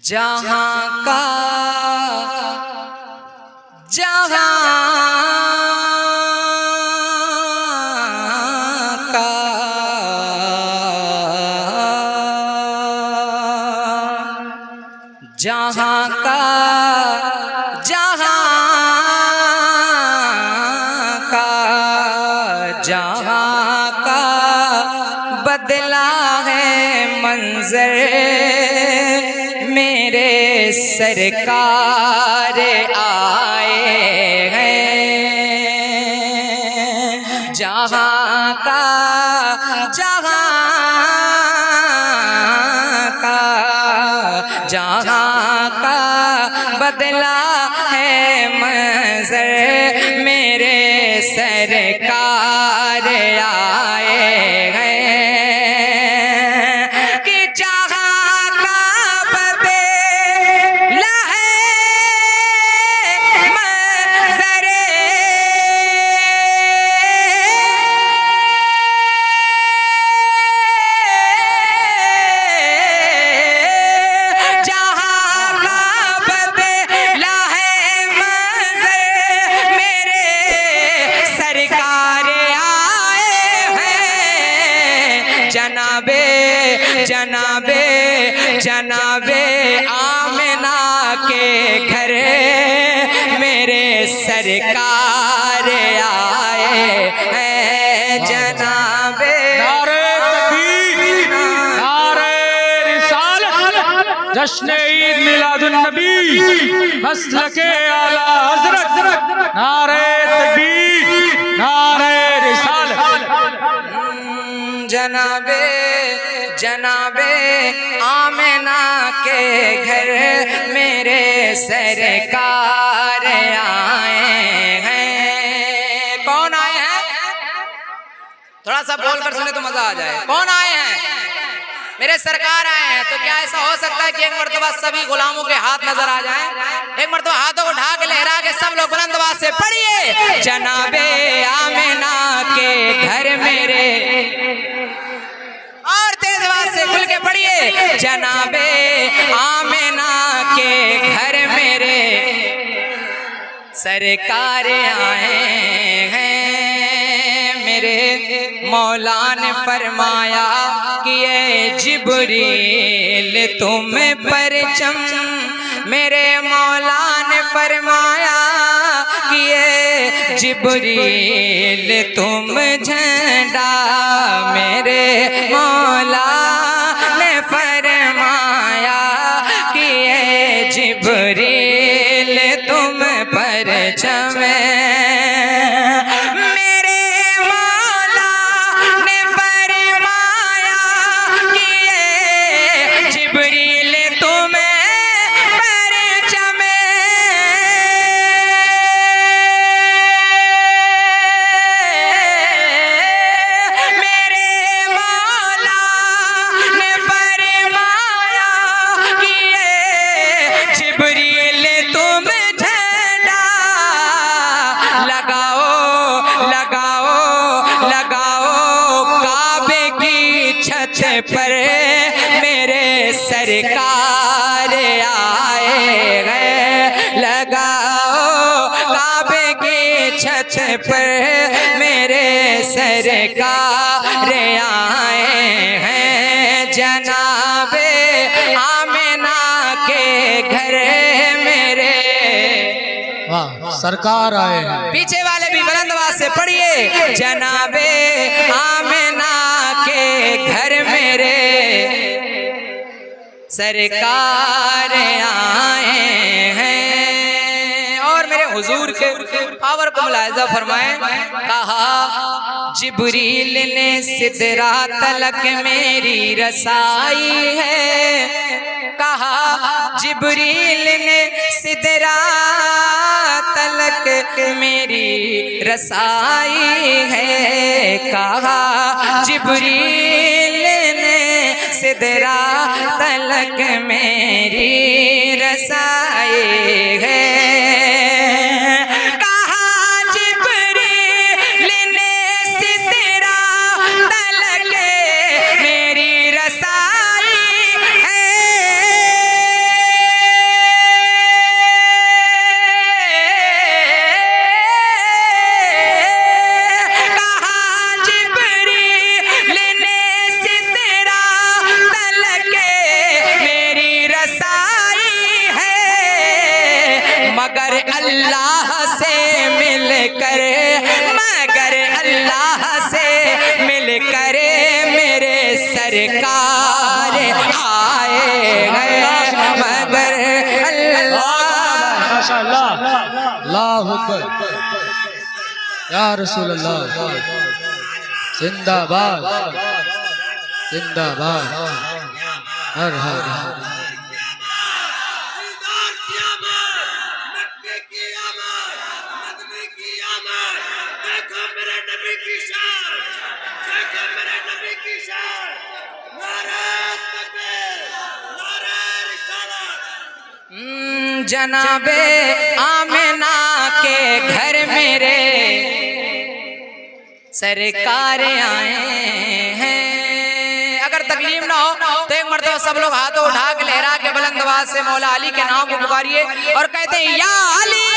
जहाँ का जहाँ का जहाँ का जहाँ का जहाँ का बदला है मंजर मेरे सरकार आए हैं। जहाँ का जहाँ का बदला है मंजर मेरे सरकार आए हैं। कि जहाँ का बदला है मंजर जनाबे जनाबे आमिना के घर मेरे सरकार आए हैं। जनाबे नारे तकबीर, नारे रिसालत, जश्न ईद मिलादुन्नबी, मसलके आला हज़रत। नारे तकबीर, नारे रिसालत। जनाबे जनाबे आमिना के घर मेरे सरकार आए हैं। कौन आए हैं? थोड़ा सा बोलकर सुने तो मजा आ जाए। कौन आए हैं? मेरे सरकार आए हैं। तो क्या ऐसा हो सकता है कि एक मर्तबा सभी गुलामों के हाथ नजर आ जाएं? एक मर्तबा हाथों को उठा के लहरा के सब लोग बुलंद आवाज से पढ़िए, जनाबे आमिना के घर मेरे, और तेज आवाज से खुल के पढ़िए, जनाबे आमिना के घर मेरे सरकार आए हैं। मेरे मौला ने फरमाया कि ये जिब्रील तुम परचम, मेरे मौला ने फरमाया कि ये जिब्रील तुम झंडा, मेरे मौला ने फरमाया कि ये जिब्रील तुम परचम। मेरे मौला ने फरमाया कि ये जिब्रील तुम परचम। मेरे मौला ने फरमाया कि ये जिब्रील तुम झंडा लगाओ लगाओ लगाओ काबे की छत पर मेरे सरकार आए हैं। लगाओ काबे की छत पर मेरे सरकार आए हैं। जनाबे आमिना के घर मेरे, वाह, सरकार आए हैं। पीछे वाले भी बुलंद आवाज से पढ़िए, जनाबे आमिना के घर मेरे सरकार आए हैं। और मेरे हुजूर के पावर को मुलाहिजा फरमाएं। कहा जिब्रील ने सिदरा तलक मेरी रसाई है। कहा जिब्रील ने सिदरा तलक मेरी रसाई है। कहा जिब्रील ने सिदरा तलक मेरी रसाई है। कहा जिब्रील ने सिदरा तलक मेरी रसाई है। मगर अल्लाह से मिलकर, मगर अल्लाह से मिलकर मेरे सरकार आए हैं, मगर अल्लाह। माशाअल्लाह, अल्लाहु अकबर, या रसूल अल्लाह, जिंदाबाद जिंदाबाद, हर हर हर। जनाबे आमिना के घर मेरे सरकार आए हैं। अगर तकलीफ ना हो तो एक मर्तबा सब लोग हाथों उठा के लहरा के बुलंद आवाज से मौला अली के नाम को पुकारिए और कहते हैं या अली,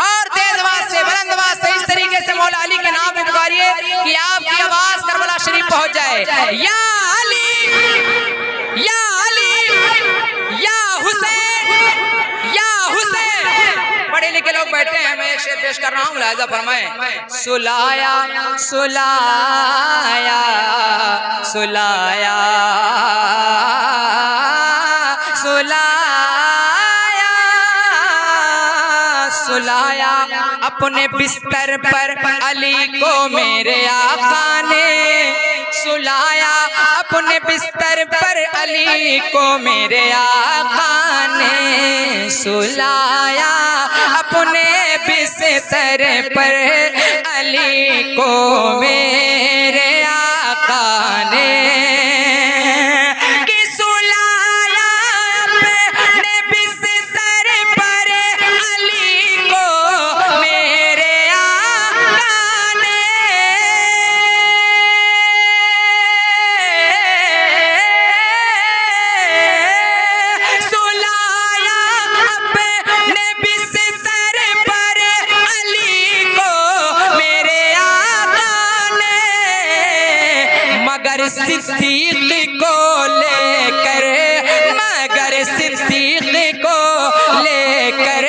और तेज आवाज से बुलंद आवाज से इस तरीके से मौला अली के नाम को पुकारिए कि आपकी आवाज करबला शरीफ पहुंच जाए। या अली, या अली, या हुसैन, या हुसैन। पढ़े लिखे लोग बैठे हैं, मैं एक शेर पेश कर रहा हूँ, मुलाहिजा फरमाएं। सुलाया सुलाया सुलाया सुलाया सुलाया अपने बिस्तर पर अली को मेरे आका ने, सुलाया अपने बिस्तर पर अली को मेरे आका ने, सुलाया अपने बिस्तर पर अली को मेरे आका ने, कि सुलाया अपने बिस्तर पर अली को मेरे आका ने, सुलाया अपने बिस्तर पर अली को मेरे आका ने, मगर सिद्दीक को लेकर, मगर सिद्दीक को लेकर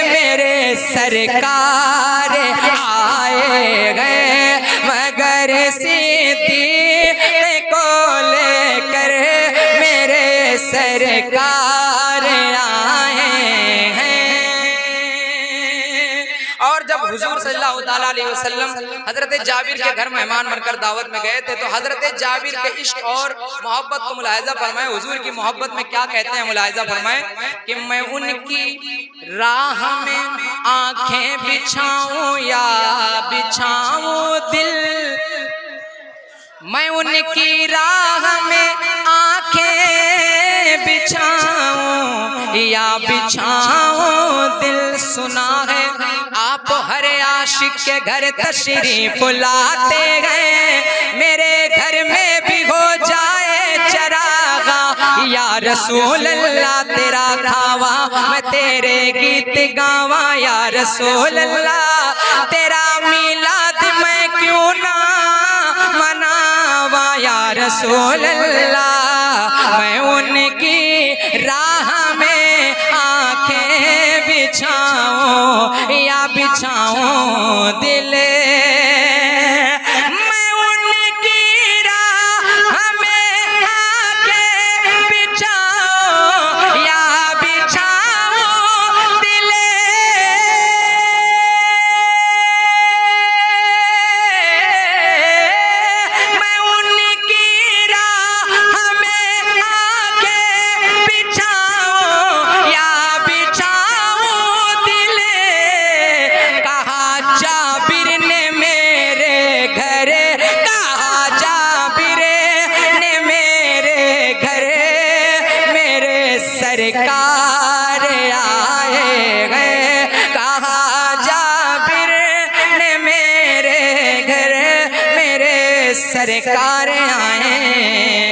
मेरे सरकार आए गए, मगर सिद्दीक को लेकर मेरे सरकार आए हैं। और जब हुजूर सल्लल्लाहु ताला अलैहि वसल्लम हजरत जाबिर के घर मेहमान बनकर दावत में गए थे तो हजरत जाबिर के इश्क और मोहब्बत को मुलाहिजा फरमाएं। हुजूर की मोहब्बत में क्या कहते हैं, मुलाहिजा फरमाएं कि मैं उनकी राह में आंखें बिछाऊं या बिछाऊं दिल, मैं उनकी राह में आंखें बिछाऊं या बिछाऊं दिल। सुना है आप हर आशिक के घर तशरीफ लाते हैं, मेरे घर में भी हो जाए चरागा या रसूल अल्लाह तेरा खावा, मैं तेरे गीत गावा या रसूल अल्लाह तेरा मिलाद मैं क्यों ना मनावा या रसूल अल्लाह, मैं उनकी राह में आंखें बिछाऊं या बिछाऊं दिल, मैं उनकी राह में आंखें बिछाऊं या बिछाऊं दिल, मैं उनकी राह में आंखें बिछाऊं या बिछाऊं दिल। कहा जाबिर ने मेरे घर, कहा जाबिर ने मेरे घर मेरे सरकार आए गए, कहा जाबिर ने मेरे घर मेरे सरकार आए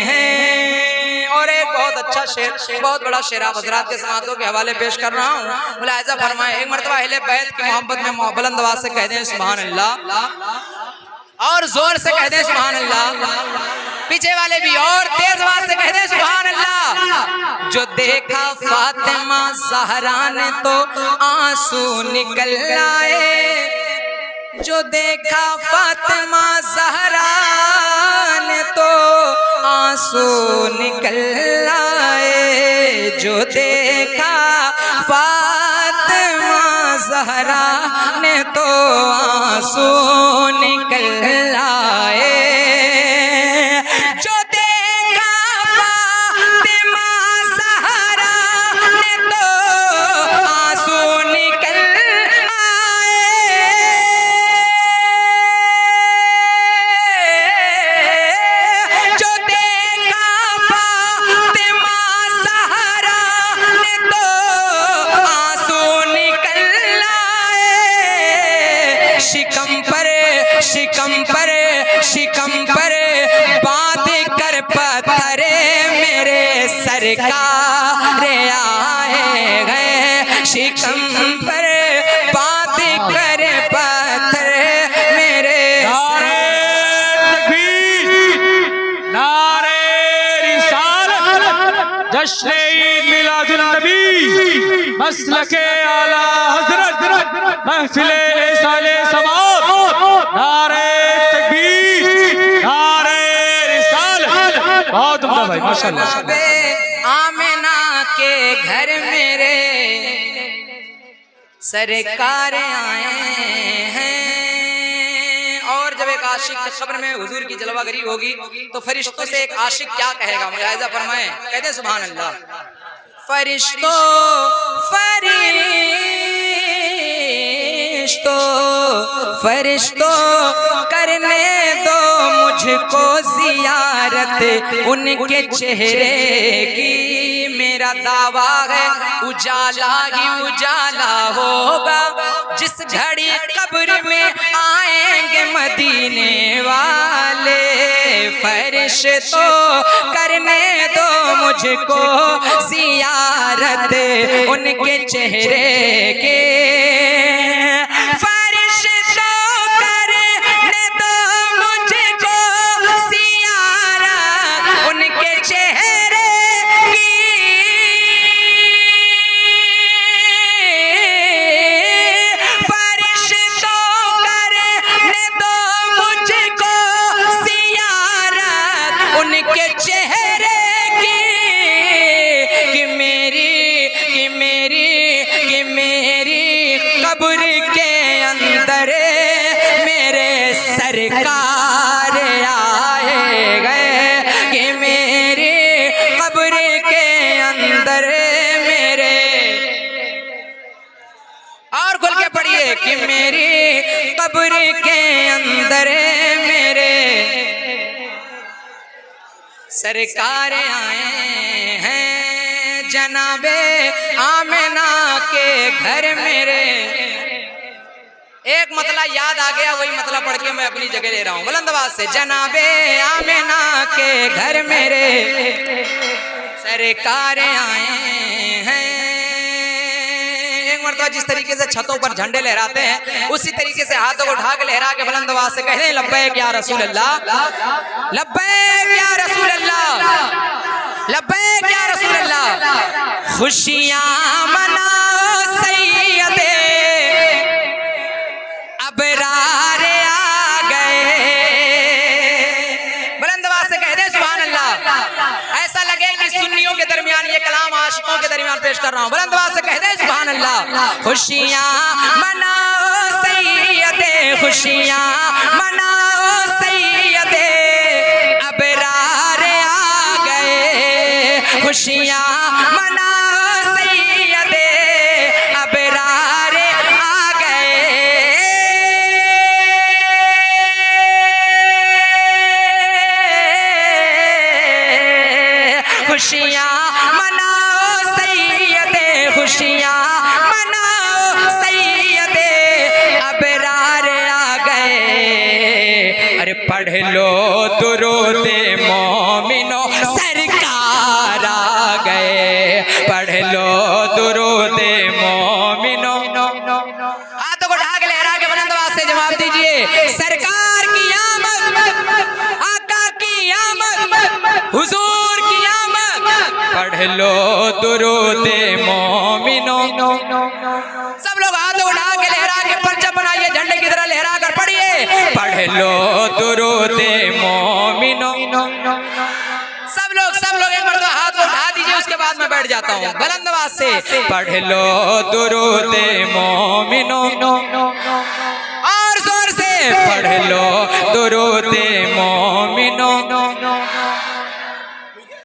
हैं। और एक बहुत अच्छा शेर, बहुत बड़ा शेर आप हजरात के समातों के हवाले पेश कर रहा हूँ, मुलाहिजा फरमाएं। एक मरतबा अहले बैत की मोहब्बत में बुलंद आवाज से कह दें सुभान अल्लाह, और जोर से कह दें सुभान अल्लाह। पीछे वाले भी और तेज आवाज से कहते हैं सुभान अल्लाह। जो देखा फातिमा ज़हरा ने तो आंसू निकल आए, जो देखा फातिमा ज़हरा ने तो आंसू निकल आए, जो देखा फातिमा ज़हरा ने तो आंसू निकल आए, जो देखा फातिमा ज़हरा ने तो आंसू निकल आए, जो देखा फातिमा ज़हरा ने तो आंसू निकल आए, शिकम पर बांध कर पत्थरे मेरे सरकार आए गए, शिकम पर बांध कर पत्थर मेरे नारे रिसालत, जश्न ईद मिलादुन नबी, मसलके आला हजरत, महफिले साले समात, नारे तकबीर, नारे रिसालत। बहुत उम्दा भाई माशाअल्लाह। आमिना के घर मेरे सरकार आए हैं। और जब एक आशिक कब्र में हुजूर की जलवागरी होगी तो फरिश्तों से एक आशिक क्या कहेगा, मुलाहिजा फरमाएं। कहते सुभान अल्लाह। फरिश्तों करने दो मुझको जियारत उनके चेहरे की, मेरा दावा है उजाला ही उजाला होगा जिस घड़ी कब्र में आएंगे मदीने वाले। फरिश्तों करने दो मुझको जियारत उनके चेहरे के, सरकार आए गए कि मेरी कब्र के अंदर मेरे, और खुल के पढ़िए कि मेरी कब्र के अंदर मेरे सरकार आए हैं, जनाबे आमिना के घर मेरे। एक मतलब याद आ गया, वही मतलब पढ़ के मैं अपनी जगह ले रहा हूँ बुलंद आवाज से। जनाबे आमिना के घर मेरे सरकार आए हैं। एक मरतबा जिस तरीके से छतों पर झंडे लहराते हैं उसी तरीके से हाथों को उठा के लहरा के बुलंद आवाज से कह रहे हैं लब्बैक या रसूल अल्लाह, लब्बैक या रसूल अल्लाह, लब्बैक या रसूल अल्लाह। खुशियां मनाओ सैयदे अबरार आ गए। बुलंद आवाज से कह दे सुभान अल्लाह। ऐसा लगे कि सुन्नियों के दरमियान ये कलाम आशिकों के दरमियान पेश कर रहा हूँ। बुलंद आवाज से कह दे सुभान अल्लाह। खुशियां मनाओ सैयदे, खुशियां मनाओ सैयदे अबरार आ गए, खुशियां मनाओ सैयदे अबरार आ गए। खुशियां मनाओ सैयदे, खुशियां मनाओ सैयदे अबरार आ गए। अरे पढ़ लो दुरूदे मोमिनो सरकार आ गए, पढ़ लो दुरूदे मोमिनो। हाथों को ढाक लहरा के बुलंद आवाज से जवाब दीजिए। सरकार की आमद, आका की आमद, पढ़ लो दुरूदे मोमिनो। सब लोग हाथ उठा के लहरा के परचम बनाइए, झंडे की तरह लहरा कर पढ़िए, पढ़ लो दुरूदे मोमिनो। सब लोग एक मर्तबा हाथ उठा दीजिए, उसके बाद मैं बैठ जाता हूँ बुलंद आवाज से। पढ़ लो दुरूदे मोमिनो, और जोर से पढ़ लो